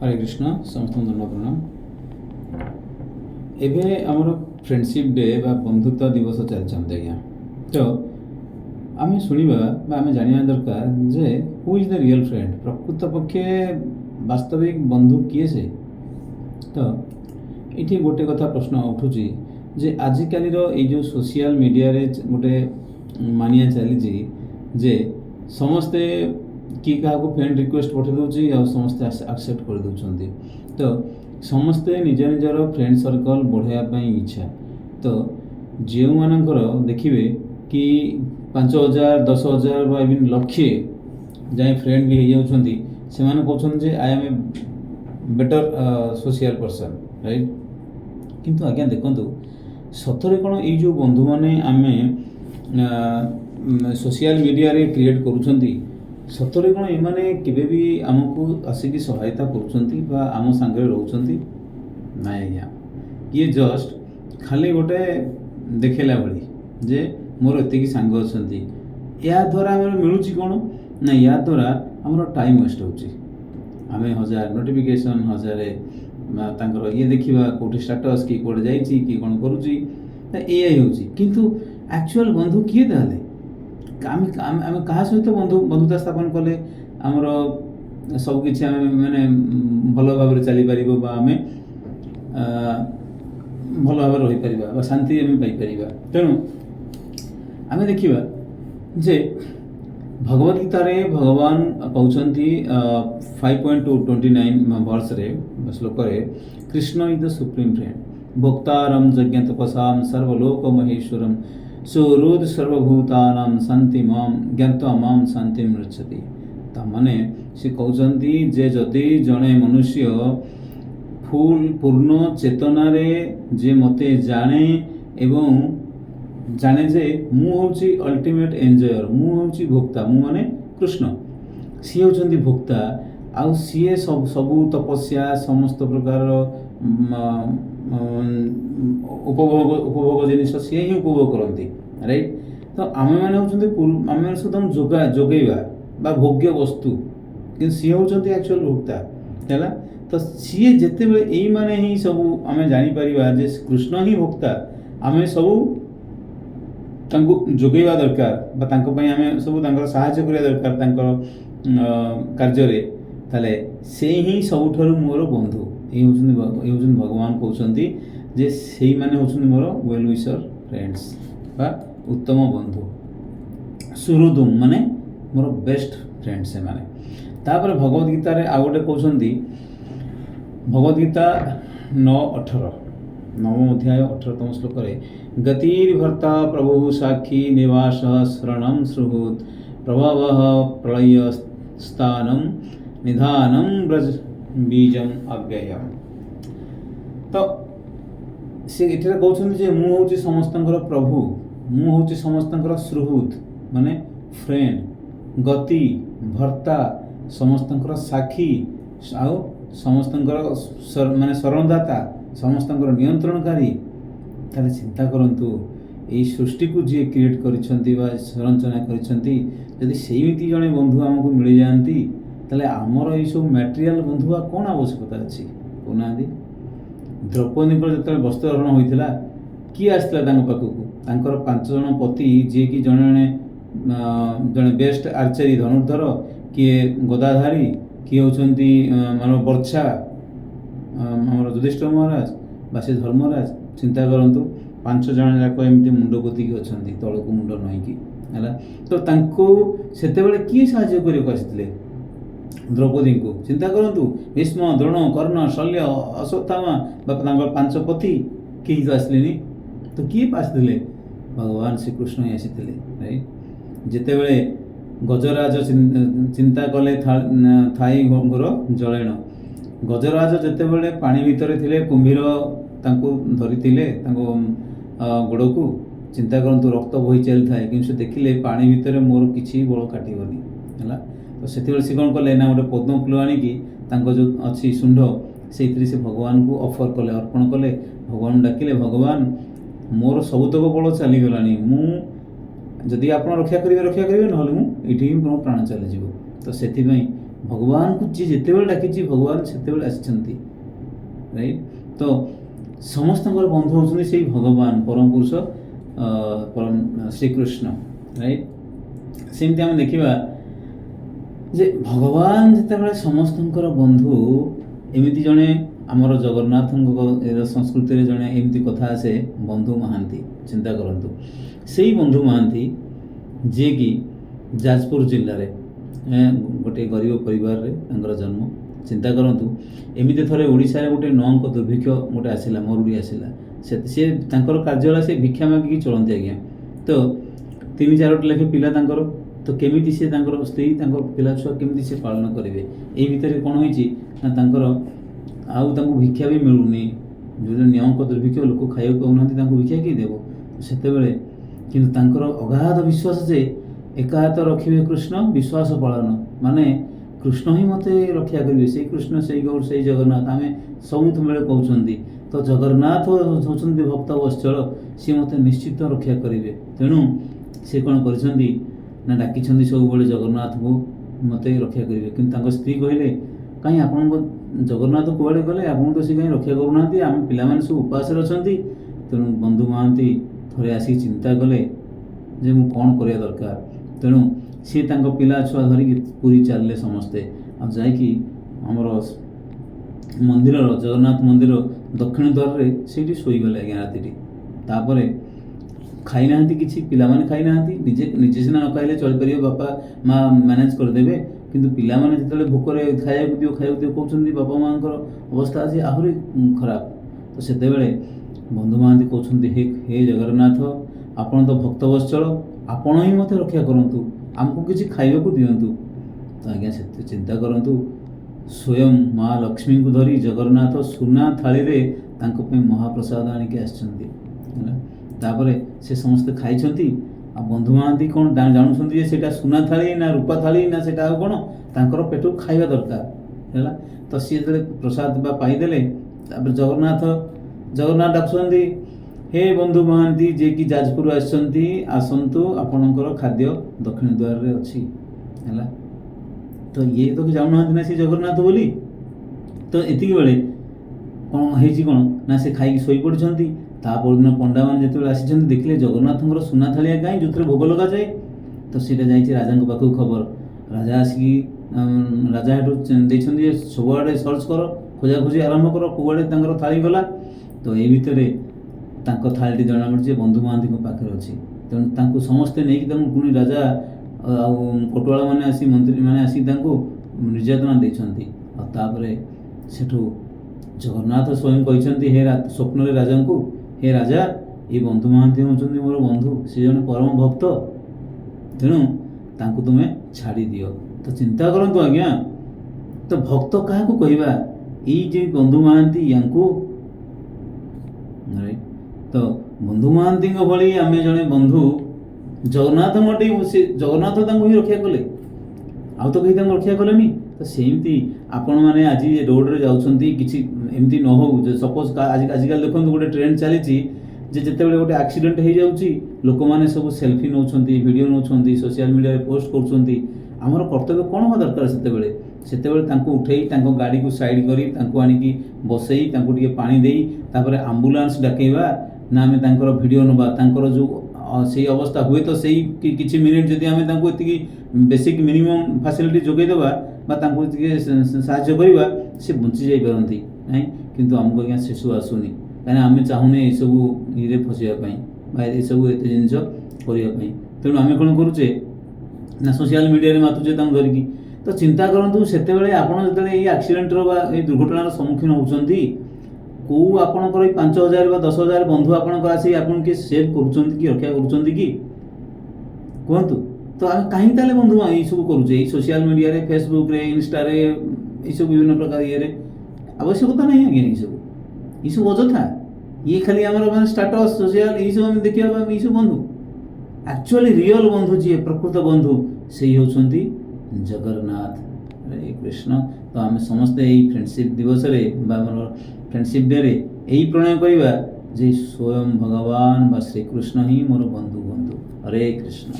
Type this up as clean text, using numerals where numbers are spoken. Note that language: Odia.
हरे कृष्ण समस्त धन्यवाद प्रणाम। एबे आमर फ्रेंडशिप डे बा बंधुत्व दिवस चलते आज्ञा तो आम शुणा आम जाना दरकार जे who is the real friend प्रकृत पक्षे वास्तविक बंधु किए से। तो ये गोटे कथा प्रश्न उठुची जे आजिकल जो सोशल मीडिया रे गोटे मानिया चली जे समस्ते कि क्या फ्रेंड रिक्वेस्ट पठे दूसरी आ समस्ते एक्सेप्ट कर दौरान। तो समस्ते निज निजर फ्रेंड सर्कल बढ़ाई इच्छा। तो जो मानकर देखिए कि 5,000 10,000 इवन लक्षे जाए फ्रेंड भी हो जाती से कहते I am a better social person right. किंतु आज्ञा देखूँ सतरे कौन यो बंधु मैंने आम सोशल मीडिया रे क्रिएट करुँच सतरे कौन एमाने केबे भी आमको आसिक सहायता करुँच आम सांगे रोचंती ना आज्ञा। ये जस्ट खाली गोटे देखेला भली जे मोर एतिकी सांग अच्छी या द्वारा आम मिलूँ कौन ना या द्वारा आमर टाइम वेस्ट होची। आम 1000 नोटिफिकेशन 1000 ये देखा कौटी स्टाटस कि कौटे जाइए कि कौन करुँची किंतु एक्चुअल बंधु किए ताले आम क्या सहित बंधुता स्थापन कले आमर सबकि मैंने भल भाव चली पार आम भल भाव रही पार शांति आम पाइपर। तेणु आम देखा जे भगवद गीतार भगवान कहते 5.29 वर्ष रे श्लोक Krishna is the supreme friend भोक्तारम यज्ञ तपसां सर्वलोक महेश्वरम सुहृद सर्वभूतानां शांति माम ज्ञात्वा माम शांति मृच्छति। तामाने से कहते जे जदि जड़े मनुष्य फुल पूर्ण चेतना रे जे मते जाने एवं जाने जे मु होची अल्टीमेट एंजॉयर मु होची भोक्ता मु माने कृष्ण सी होचंदी भोक्ता आउ सीए सबू तपस्या समस्त प्रकार उपभोग जिनिस सी ही उपभोग करती राइट। तो आम मैंने आम सुधम जोगेवा भोग्य वस्तु कि सी होचंदी एक्चुअल भोक्ता है। तो सी जिते बड़े यही माने ही सब आम जापर जे कृष्ण ही भोक्ता आम सबू जोगेवा दरकार आम सब साहाय्य करने दरकार कार्य ताले से ही सबुठारु मोर बंधु ये भगवान कहते जे से माने होचुंदी मोर वेल विशर फ्रेंड्स बा उत्तम बंधु सुहृदुम माने मोर बेस्ट फ्रेंड से माने। तापर भगवद गीता रे आ गोटे कहते भगवद गीता 9:18 नवम अध्याय 18तम श्लोक गतिर्भर्ता प्रभु साक्षी निवास शरणम सुहृद प्रभव प्रलय स्थानम निधानम ब्रज बीजम अव्यय। तो से एठे कहते जे मु होची समस्तंकर प्रभु मु होची समस्तंकर सुहृद माने फ्रेंड गति भर्ता समस्तंकर साक्षी आउ समस्तंकर माने शरणदाता समस्तंकर नियंत्रणकारी। ताले चिंता करंतु एई सृष्टि को जी क्रिएट करिसंती बा संरचना करिसंती यदि सेमिति जणे बंधु आमको मिल जाती ताले आमर ये सब मटेरियल बंधुआ कौन आवश्यकता अच्छी कहना। द्रौपदी जो वस्त्रहरण होता किए आसला पाखक 5 जन पति जी कि जड़े जड़े बेस्ट आर्चरी धनुर्धर किए गदाधारी किए होती मान वर्षा आमर युधिष्ठिर महाराज बा से धर्मराज चिंता करंतु 5 जन जाक एमती मुंड पोतिकी अच्छा तौक मुंड नईकि है। तो सेते किए साहाय्य करने आसते द्रौपदी को चिंता करंतु भीष्म द्रोण कर्ण शल्य अश्वत्थामा 5 पति किए तो आसले तो किए आसते भगवान श्रीकृष्ण ही आसी राइट। जिते बड़े गजराज चिंता कले थाई घर जलेण गजराज जिते बड़े पानी भितर थे कुंभीर धरी गोड़ को चिंता करंतु रक्त बही चली थाए कि से देखिले पानी भितर मोर किसी बल काटबनी है। तो से सी कौन कले ना गोटे पद्म फूल आणिकी जो अच्छी शुंड से भगवान को ऑफर कले अर्पण कले भगवान डाकिले भगवान मोर सबुतक बल चलीगला मुझे आप रक्षा करेंगे ना मुझे प्राण चलीज। तो से ଭଗବାନଙ୍କୁ ଯିଏ ଯେତେବେଳେ ଡାକିଛି ଭଗବାନ ସେତେବେଳେ ଆସିଛନ୍ତି, ରାଇଟ୍। ତ ସମସ୍ତଙ୍କର ବନ୍ଧୁ ହେଉଛନ୍ତି ସେଇ ଭଗବାନ ପରମ ପୁରୁଷ ପରମ ଶ୍ରୀକୃଷ୍ଣ, ରାଇଟ୍। ସେମିତି ଆମେ ଦେଖିବା ଯେ ଭଗବାନ ଯେତେବେଳେ ସମସ୍ତଙ୍କର ବନ୍ଧୁ, ଏମିତି ଜଣେ ଆମର ଜଗନ୍ନାଥଙ୍କ ସଂସ୍କୃତିରେ ଜଣେ ଏମିତି କଥା ଆସେ, ବନ୍ଧୁ ମହାନ୍ତି। ଚିନ୍ତା କରନ୍ତୁ, ସେଇ ବନ୍ଧୁ ମହାନ୍ତି ଯିଏକି ଯାଜପୁର ଜିଲ୍ଲାରେ ଗୋଟିଏ ଗରିବ ପରିବାରରେ ତାଙ୍କର ଜନ୍ମ। ଚିନ୍ତା କରନ୍ତୁ, ଏମିତି ଥରେ ଓଡ଼ିଶାରେ ଗୋଟେ ନଅଙ୍କ ଦୁର୍ଭିକ୍ଷ ଗୋଟେ ଆସିଲା, ମରୁଡ଼ି ଆସିଲା। ସେ ତାଙ୍କର କାର୍ଯ୍ୟ ହେଲା ସେ ଭିକ୍ଷା ମାଗିକି ଚଳନ୍ତି ଆଜ୍ଞା। ତ 3-4ଟି ଲେଖେ ପିଲା ତାଙ୍କର, ତ କେମିତି ସେ ତାଙ୍କର ସ୍ତ୍ରୀ ତାଙ୍କ ପିଲା ଛୁଆ କେମିତି ସେ ପାଳନ କରିବେ? ଏଇ ଭିତରେ କ'ଣ ହେଇଛି ନା ତାଙ୍କର ଆଉ ତାଙ୍କୁ ଭିକ୍ଷା ବି ମିଳୁନି। ଯେଉଁ ନିଅଙ୍କ ଦୁର୍ଭିକ୍ଷ, ଲୋକ ଖାଇବାକୁ ପାଉନାହାନ୍ତି, ତାଙ୍କୁ ଭିକ୍ଷା କିଏ ଦେବ? ସେତେବେଳେ କିନ୍ତୁ ତାଙ୍କର ଅଗାଧ ବିଶ୍ୱାସ ଯେ ଏକା ହାତ ରଖିବେ କୃଷ୍ଣ ବିଶ୍ୱାସ ପାଳନ, ମାନେ କୃଷ୍ଣ ହିଁ ମୋତେ ରକ୍ଷା କରିବେ। ସେଇ କୃଷ୍ଣ, ସେଇ ଗୌର, ସେଇ ଜଗନ୍ନାଥ ଆମେ ସବୁବେଳେ କହୁଛନ୍ତି। ତ ଜଗନ୍ନାଥ ହେଉଛନ୍ତି ଭକ୍ତ ବତ୍ସଳ, ସିଏ ମୋତେ ନିଶ୍ଚିତ ରକ୍ଷା କରିବେ। ତେଣୁ ସେ କ'ଣ କରିଛନ୍ତି ନା ଡାକିଛନ୍ତି ସବୁବେଳେ ଜଗନ୍ନାଥଙ୍କୁ ମୋତେ ରକ୍ଷା କରିବେ। କିନ୍ତୁ ତାଙ୍କ ସ୍ତ୍ରୀ କହିଲେ, କାହିଁ ଆପଣଙ୍କ ଜଗନ୍ନାଥ କୁଆଡ଼େ ଗଲେ? ଆପଣଙ୍କୁ ତ ସେ କାହିଁ ରକ୍ଷା କରୁନାହାନ୍ତି? ଆମେ ପିଲାମାନେ ସବୁ ଉପାସରେ ଅଛନ୍ତି। ତେଣୁ ବନ୍ଧୁ ମହାନ୍ତି ଥରେ ଆସିକି ଚିନ୍ତା କଲେ ଯେ ମୁଁ କ'ଣ କରିବା ଦରକାର। ତେଣୁ ସିଏ ତାଙ୍କ ପିଲା ଛୁଆ ଧରିକି ପୁରୀ ଚାଲିଲେ ସମସ୍ତେ, ଆଉ ଯାଇକି ଆମର ମନ୍ଦିରର, ଜଗନ୍ନାଥ ମନ୍ଦିର ଦକ୍ଷିଣ ଦ୍ୱାରରେ ସେଇଠି ଶୋଇଗଲେ ଆଜ୍ଞା ରାତିଟି। ତାପରେ ଖାଇନାହାନ୍ତି କିଛି, ପିଲାମାନେ ଖାଇନାହାନ୍ତି। ନିଜେ ସିନା ନ ଖାଇଲେ ଚଳିପାରିବ, ବାପା ମା ମ୍ୟାନେଜ୍ କରିଦେବେ, କିନ୍ତୁ ପିଲାମାନେ ଯେତେବେଳେ ଭୋକରେ ଖାଇବାକୁ ଦିଅ କହୁଛନ୍ତି, ବାପା ମାଆଙ୍କର ଅବସ୍ଥା ଅଛି ଆହୁରି ଖରାପ। ତ ସେତେବେଳେ ବନ୍ଧୁ ମହାନ୍ତି କହୁଛନ୍ତି, ହେ ଜଗନ୍ନାଥ, ଆପଣ ତ ଭକ୍ତ ବତ୍ସଳ, ଆପଣ ହିଁ ମୋତେ ରକ୍ଷା କରନ୍ତୁ, ଆମକୁ କିଛି ଖାଇବାକୁ ଦିଅନ୍ତୁ। ତ ଆଜ୍ଞା ସେତେ ଚିନ୍ତା କରନ୍ତୁ, ସ୍ୱୟଂ ମା ଲକ୍ଷ୍ମୀଙ୍କୁ ଧରି ଜଗନ୍ନାଥ ସୁନା ଥାଳିରେ ତାଙ୍କ ପାଇଁ ମହାପ୍ରସାଦ ଆଣିକି ଆସିଛନ୍ତି, ହେଲା। ତାପରେ ସେ ସମସ୍ତେ ଖାଇଛନ୍ତି। ଆଉ ବନ୍ଧୁ ମହାନ୍ତି କ'ଣ ଜାଣୁଛନ୍ତି ଯେ ସେଇଟା ସୁନା ଥାଳି ନା ରୂପା ଥାଳି ନା ସେଇଟା ଆଉ କ'ଣ, ତାଙ୍କର ପେଟକୁ ଖାଇବା ଦରକାର, ହେଲା। ତ ସିଏ ଯେତେବେଳେ ପ୍ରସାଦ ବା ପାଇଦେଲେ, ତାପରେ ଜଗନ୍ନାଥ ଡାକୁଛନ୍ତି, ହେ ବନ୍ଧୁ ମହାନ୍ତି ଯିଏକି ଯାଜପୁର ଆସିଛନ୍ତି, ଆସନ୍ତୁ, ଆପଣଙ୍କର ଖାଦ୍ୟ ଦକ୍ଷିଣ ଦ୍ୱାରରେ ଅଛି, ହେଲା। ତ ଇଏ ତ ଜାଣୁନାହାନ୍ତି ନା ସେ ଜଗନ୍ନାଥ ବୋଲି। ତ ଏତିକି ବେଳେ କ'ଣ ହେଇଛି କ'ଣ ନା ସେ ଖାଇକି ଶୋଇପଡ଼ିଛନ୍ତି। ତା ପରଦିନ ପଣ୍ଡାମାନେ ଯେତେବେଳେ ଆସିଛନ୍ତି ଦେଖିଲେ ଜଗନ୍ନାଥଙ୍କର ସୁନା ଥାଳିଆ କାହିଁ ଯେଉଁଥିରେ ଭୋଗ ଲଗାଯାଏ। ତ ସେଇଟା ଯାଇଛି ରାଜାଙ୍କ ପାଖକୁ ଖବର। ରାଜା ଆସିକି ରାଜା ଏଠୁ ଦେଇଛନ୍ତି ଯେ ସବୁଆଡ଼େ ସର୍ଚ୍ଚ କର, ଖୋଜାଖୋଜି ଆରମ୍ଭ କର, କୁଆଡ଼େ ତାଙ୍କର ଥାଳି ଗଲା। ତ ଏଇ ଭିତରେ ତାଙ୍କ ଥାଳିଟି ଜଣାପଡ଼ିଛି ବନ୍ଧୁ ମହାନ୍ତିଙ୍କ ପାଖରେ ଅଛି। ତେଣୁ ତାଙ୍କୁ ସମସ୍ତେ ନେଇକି ତାଙ୍କୁ ପୁଣି ରାଜା ଆଉ କୋଟୁଆଳମାନେ ଆସି, ମନ୍ତ୍ରୀମାନେ ଆସି ତାଙ୍କୁ ନିର୍ଯାତନା ଦେଇଛନ୍ତି। ଆଉ ତାପରେ ସେଠୁ ଜଗନ୍ନାଥ ସ୍ୱୟଂ କହିଛନ୍ତି ସ୍ୱପ୍ନରେ ରାଜାଙ୍କୁ, ହେ ରାଜା, ଏ ବନ୍ଧୁ ମହାନ୍ତି ହେଉଛନ୍ତି ମୋର ବନ୍ଧୁ, ସେ ଜଣେ ପରମ ଭକ୍ତ, ତେଣୁ ତାଙ୍କୁ ତୁମେ ଛାଡ଼ି ଦିଅ। ତ ଚିନ୍ତା କରନ୍ତୁ ଆଜ୍ଞା, ତ ଭକ୍ତ କାହାକୁ କହିବା? ଏଇ ଯେ ବନ୍ଧୁ ମହାନ୍ତି, ୟାଙ୍କୁ। ତ ବନ୍ଧୁ ମହାନ୍ତିଙ୍କ ଭଳି ଆମେ ଜଣେ ବନ୍ଧୁ ଜଗନ୍ନାଥ ତାଙ୍କୁ ହିଁ ରକ୍ଷା କଲେ, ଆଉ ତ କେହି ତାଙ୍କୁ ରକ୍ଷା କଲେନି। ତ ସେମିତି ଆପଣମାନେ ଆଜି ରୋଡ଼ରେ ଯାଉଛନ୍ତି, କିଛି ଏମିତି ନ ହେଉ। ସପୋଜ୍ ଆଜିକାଲି ଦେଖନ୍ତୁ ଗୋଟେ ଟ୍ରେଣ୍ଡ ଚାଲିଛି ଯେ ଯେତେବେଳେ ଗୋଟେ ଆକ୍ସିଡେଣ୍ଟ ହେଇଯାଉଛି, ଲୋକମାନେ ସବୁ ସେଲ୍ଫି ନେଉଛନ୍ତି, ଭିଡ଼ିଓ ନେଉଛନ୍ତି, ସୋସିଆଲ ମିଡ଼ିଆରେ ପୋଷ୍ଟ କରୁଛନ୍ତି। ଆମର କର୍ତ୍ତବ୍ୟ କ'ଣ ହେବା ଦରକାର? ସେତେବେଳେ ତାଙ୍କୁ ଉଠେଇ ତାଙ୍କ ଗାଡ଼ିକୁ ସାଇଡ଼୍ କରି ତାଙ୍କୁ ଆଣିକି ବସେଇ ତାଙ୍କୁ ଟିକେ ପାଣି ଦେଇ ତାପରେ ଆମ୍ବୁଲାନ୍ସ ଡାକେଇବା ନା ଆମେ ତାଙ୍କର ଭିଡ଼ିଓ ନେବା? ତାଙ୍କର ଯେଉଁ ସେଇ ଅବସ୍ଥା, ହୁଏତ ସେଇ କିଛି ମିନିଟ୍ ଯଦି ଆମେ ତାଙ୍କୁ ଏତିକି ବେସିକ୍ ମିନିମମ୍ ଫାସିଲିଟି ଯୋଗାଇଦେବା ବା ତାଙ୍କୁ ଟିକେ ସାହାଯ୍ୟ କରିବା, ସେ ବଞ୍ଚି ଯାଇପାରନ୍ତି ନାହିଁ। କିନ୍ତୁ ଆମକୁ ଆଜ୍ଞା ସେସବୁ ଆସୁନି, କାହିଁକିନା ଆମେ ଚାହୁଁନେ ଏସବୁ ଇଏରେ ଫସିବା ପାଇଁ ବା ଏସବୁ ଏତେ ଜିନିଷ କରିବା ପାଇଁ। ତେଣୁ ଆମେ କ'ଣ କରୁଛେ ନା ସୋସିଆଲ ମିଡ଼ିଆରେ ମାତୁଛେ ତାଙ୍କୁ ଧରିକି। ତ ଚିନ୍ତା କରନ୍ତୁ, ସେତେବେଳେ ଆପଣ ଯେତେବେଳେ ଏଇ ଆକ୍ସିଡେଣ୍ଟର ବା ଏଇ ଦୁର୍ଘଟଣାର ସମ୍ମୁଖୀନ ହେଉଛନ୍ତି, କେଉଁ ଆପଣଙ୍କର ଏଇ 5,000 ବା 10,000 ବନ୍ଧୁ ଆପଣଙ୍କର ଆସିକି ଆପଣଙ୍କୁ କିଏ ସେଭ୍ କରୁଛନ୍ତି କି ରକ୍ଷା କରୁଛନ୍ତି କି? କୁହନ୍ତୁ। ତ ଆମେ କାହିଁକି ତାହେଲେ ବନ୍ଧୁ ଏଇସବୁ କରୁଛେ? ଏଇ ସୋସିଆଲ ମିଡ଼ିଆରେ, ଫେସବୁକ୍ରେ, ଇନଷ୍ଟାରେ, ଏଇସବୁ ବିଭିନ୍ନ ପ୍ରକାର ଇଏରେ ଆବଶ୍ୟକତା ନାହିଁ ଆଜ୍ଞା। ଏଇସବୁ ଅଯଥା। ଇଏ ଖାଲି ଆମର ମାନେ ଷ୍ଟାଟସ୍, ସୋସିଆଲ, ଏଇସବୁ ଆମେ ଦେଖିବା ପାଇଁ ଏଇସବୁ ବନ୍ଧୁ। ଆକ୍ଚୁଆଲି ରିଅଲ୍ ବନ୍ଧୁ ଯିଏ, ପ୍ରକୃତ ବନ୍ଧୁ, ସେଇ ହେଉଛନ୍ତି ଜଗନ୍ନାଥ, ହରେ କୃଷ୍ଣ। ତ ଆମେ ସମସ୍ତେ ଏଇ ଫ୍ରେଣ୍ଡସିପ୍ ଦିବସରେ ବା ଆମର ଫ୍ରେଣ୍ଡସିପ୍ ଡେରେ ଏଇ ପ୍ରଣୟ କରିବା ଯେ ସ୍ୱୟଂ ଭଗବାନ ବା ଶ୍ରୀକୃଷ୍ଣ ହିଁ ମୋର ବନ୍ଧୁ। ହରେ କୃଷ୍ଣ।